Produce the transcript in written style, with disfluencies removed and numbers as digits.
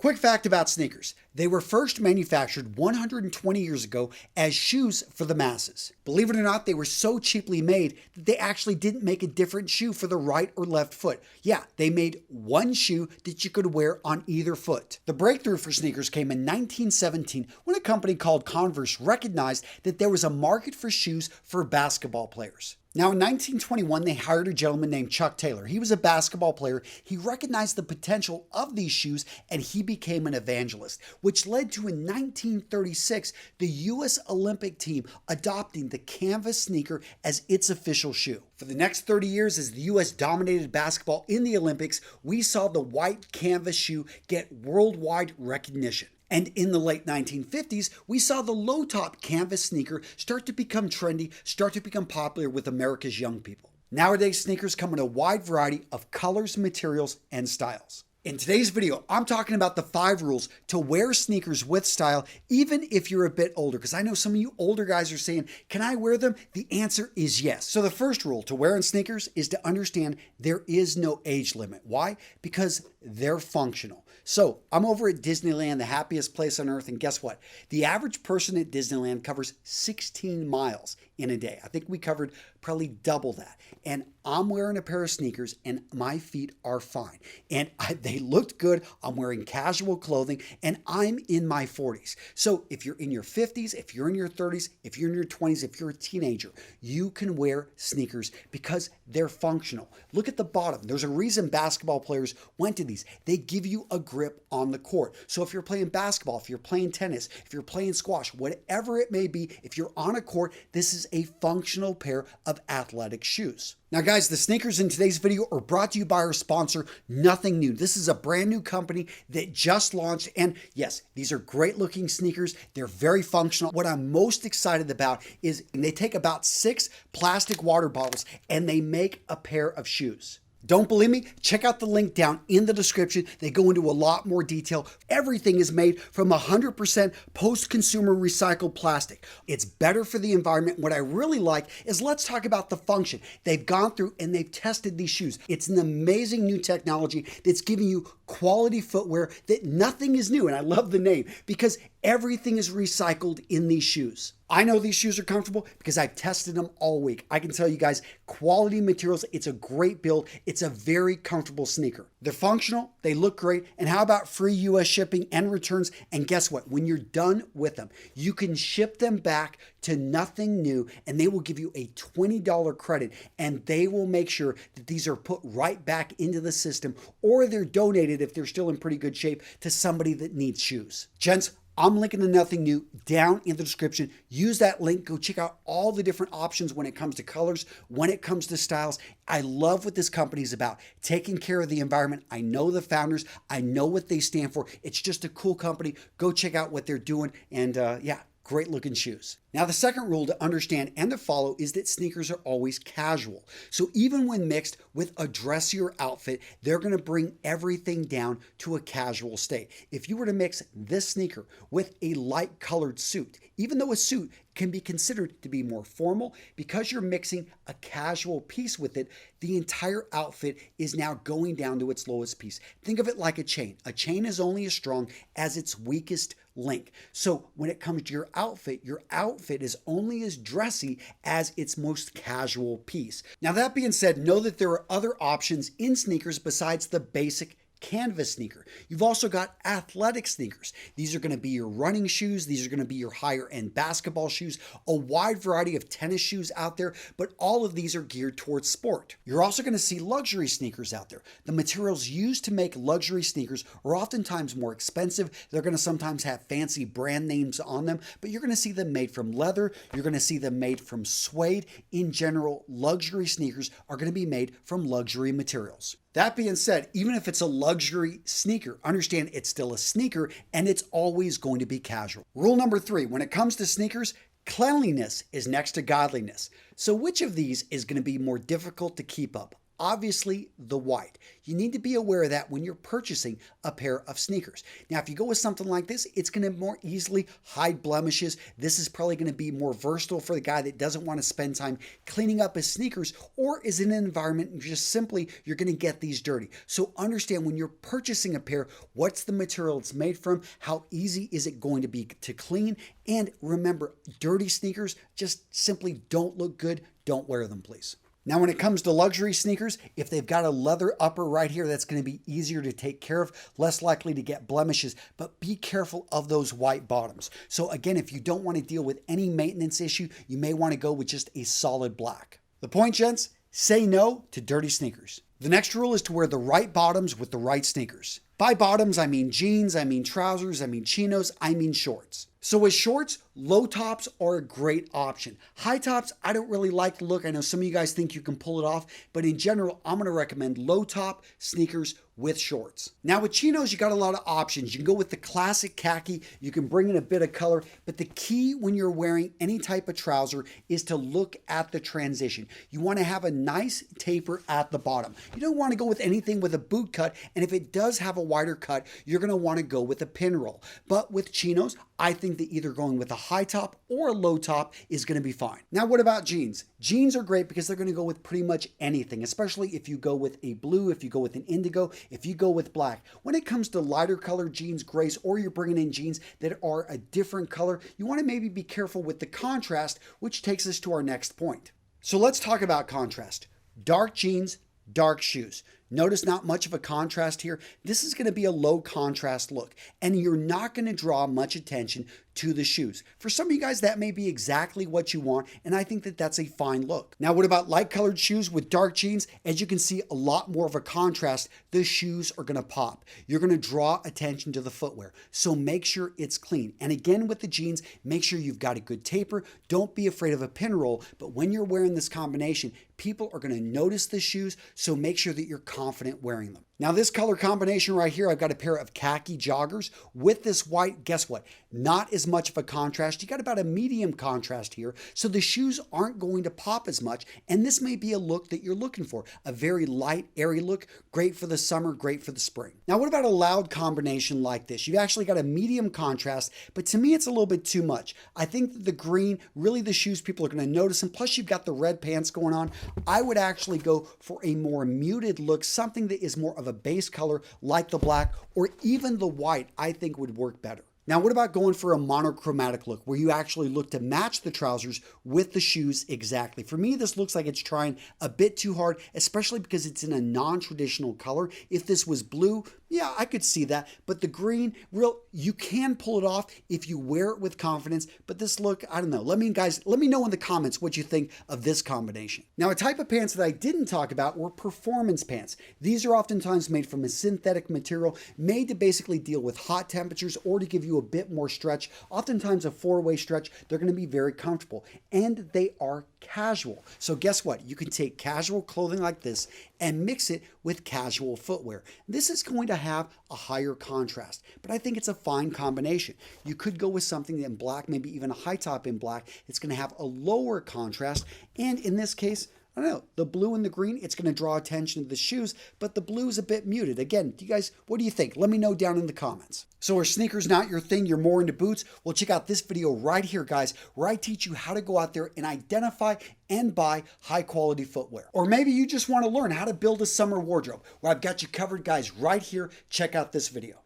Quick fact about sneakers. They were first manufactured 120 years ago as shoes for the masses. Believe it or not, they were so cheaply made that they actually didn't make a different shoe for the right or left foot. Yeah, they made one shoe that you could wear on either foot. The breakthrough for sneakers came in 1917 when a company called Converse recognized that there was a market for shoes for basketball players. Now, in 1921, they hired a gentleman named Chuck Taylor. He was a basketball player. He recognized the potential of these shoes and he became an evangelist, which led to in 1936, the U.S. Olympic team adopting the canvas sneaker as its official shoe. For the next 30 years, as the U.S. dominated basketball in the Olympics, we saw the white canvas shoe get worldwide recognition. And in the late 1950s, we saw the low-top canvas sneaker start to become trendy, start to become popular with America's young people. Nowadays, sneakers come in a wide variety of colors, materials, and styles. In today's video, I'm talking about the 5 rules to wear sneakers with style, even if you're a bit older, because I know some of you older guys are saying, can I wear them? The answer is yes. So the first rule to wearing sneakers is to understand there is no age limit. Why? Because they're functional. So I'm over at Disneyland, the happiest place on earth, and guess what? The average person at Disneyland covers 16 miles in a day. I think we covered probably double that. And I'm wearing a pair of sneakers and my feet are fine. And they looked good. I'm wearing casual clothing and I'm in my 40s. So if you're in your 50s, if you're in your 30s, if you're in your 20s, if you're a teenager, you can wear sneakers because they're functional. Look at the bottom. There's a reason basketball players went to these. They give you a grip on the court. So if you're playing basketball, if you're playing tennis, if you're playing squash, whatever it may be, if you're on a court, this is a functional pair of athletic shoes. Now guys, the sneakers in today's video are brought to you by our sponsor, Nothing New. This is a brand new company that just launched, and yes, these are great looking sneakers. They're very functional. What I'm most excited about is they take about 6 plastic water bottles and they make a pair of shoes. Don't believe me? Check out the link down in the description. They go into a lot more detail. Everything is made from 100% post-consumer recycled plastic. It's better for the environment. What I really like is let's talk about the function. They've gone through and they've tested these shoes. It's an amazing new technology that's giving you quality footwear that nothing is new. And I love the name because everything is recycled in these shoes. I know these shoes are comfortable because I've tested them all week. I can tell you guys, quality materials, it's a great build. It's a very comfortable sneaker. They're functional, they look great, and how about free US shipping and returns? And guess what? When you're done with them, you can ship them back to Nothing New and they will give you a $20 credit and they will make sure that these are put right back into the system or they're donated if they're still in pretty good shape to somebody that needs shoes. Gents, I'm linking to Nothing New down in the description. Use that link. Go check out all the different options when it comes to colors, when it comes to styles. I love what this company is about, taking care of the environment. I know the founders. I know what they stand for. It's just a cool company. Go check out what they're doing. And yeah, great looking shoes. Now, the second rule to understand and to follow is that sneakers are always casual. So even when mixed with a dressier outfit, they're going to bring everything down to a casual state. If you were to mix this sneaker with a light colored suit, even though a suit can be considered to be more formal, because you're mixing a casual piece with it, the entire outfit is now going down to its lowest piece. Think of it like a chain. A chain is only as strong as its weakest link. So when it comes to your outfit is only as dressy as its most casual piece. Now that being said, know that there are other options in sneakers besides the basic canvas sneaker. You've also got athletic sneakers. These are going to be your running shoes. These are going to be your higher end basketball shoes, a wide variety of tennis shoes out there, but all of these are geared towards sport. You're also going to see luxury sneakers out there. The materials used to make luxury sneakers are oftentimes more expensive. They're going to sometimes have fancy brand names on them, but you're going to see them made from leather. You're going to see them made from suede. In general, luxury sneakers are going to be made from luxury materials. That being said, even if it's a luxury sneaker, understand it's still a sneaker and it's always going to be casual. Rule number 3, when it comes to sneakers, cleanliness is next to godliness. So which of these is going to be more difficult to keep up? obviously the white. You need to be aware of that when you're purchasing a pair of sneakers. Now, if you go with something like this, it's going to more easily hide blemishes. This is probably going to be more versatile for the guy that doesn't want to spend time cleaning up his sneakers or is in an environment just simply you're going to get these dirty. So understand when you're purchasing a pair, what's the material it's made from, how easy is it going to be to clean, and remember, dirty sneakers just simply don't look good. Don't wear them, please. Now, when it comes to luxury sneakers, if they've got a leather upper right here, that's going to be easier to take care of, less likely to get blemishes, but be careful of those white bottoms. So again, if you don't want to deal with any maintenance issue, you may want to go with just a solid black. The point, gents, say no to dirty sneakers. The next rule is to wear the right bottoms with the right sneakers. By bottoms, I mean jeans, I mean trousers, I mean chinos, I mean shorts. So with shorts, low tops are a great option. High tops, I don't really like the look. I know some of you guys think you can pull it off, but in general, I'm going to recommend low top sneakers with shorts. Now with chinos, you got a lot of options. You can go with the classic khaki. You can bring in a bit of color, but the key when you're wearing any type of trouser is to look at the transition. You want to have a nice taper at the bottom. You don't want to go with anything with a boot cut, and if it does have a wider cut, you're going to want to go with a pin roll. But with chinos, I think that either going with a high top or a low top is going to be fine. Now, what about jeans? Jeans are great because they're going to go with pretty much anything, especially if you go with a blue, if you go with an indigo, if you go with black. When it comes to lighter colored jeans, grays, or you're bringing in jeans that are a different color, you want to maybe be careful with the contrast, which takes us to our next point. So let's talk about contrast. Dark jeans, dark shoes. Notice not much of a contrast here. This is going to be a low contrast look, and you're not going to draw much attention to the shoes. For some of you guys, that may be exactly what you want, and I think that that's a fine look. Now, what about light colored shoes with dark jeans? As you can see, a lot more of a contrast. The shoes are going to pop. You're going to draw attention to the footwear, so make sure it's clean. And again, with the jeans, make sure you've got a good taper. Don't be afraid of a pin roll, but when you're wearing this combination, people are going to notice the shoes, so make sure that you're confident wearing them. Now, this color combination right here, I've got a pair of khaki joggers with this white. Guess what? Not as much of a contrast. You got about a medium contrast here, so the shoes aren't going to pop as much, and this may be a look that you're looking for. A very light, airy look, great for the summer, great for the spring. Now, what about a loud combination like this? You've actually got a medium contrast, but to me, it's a little bit too much. I think that the green, really the shoes people are going to notice, and plus you've got the red pants going on. I would actually go for a more muted look, something that is more of a base color like the black or even the white, I think would work better. Now, what about going for a monochromatic look where you actually look to match the trousers with the shoes exactly? For me, this looks like it's trying a bit too hard, especially because it's in a non-traditional color. If this was blue, yeah, I could see that. But the green, you can pull it off if you wear it with confidence. But this look, I don't know. Let me know in the comments what you think of this combination. Now, a type of pants that I didn't talk about were performance pants. These are oftentimes made from a synthetic material made to basically deal with hot temperatures or to give you a bit more stretch. Oftentimes a four-way stretch. They're going to be very comfortable, and they are casual. So guess what? You can take casual clothing like this and mix it with casual footwear. This is going to have a higher contrast, but I think it's a fine combination. You could go with something in black, maybe even a high top in black. It's going to have a lower contrast, and in this case, I don't know, the blue and the green, it's going to draw attention to the shoes, but the blue is a bit muted. Again, what do you think? Let me know down in the comments. So are sneakers not your thing? You're more into boots? Well, check out this video right here, guys, where I teach you how to go out there and identify and buy high quality footwear. Or maybe you just want to learn how to build a summer wardrobe. Well, I've got you covered, guys, right here. Check out this video.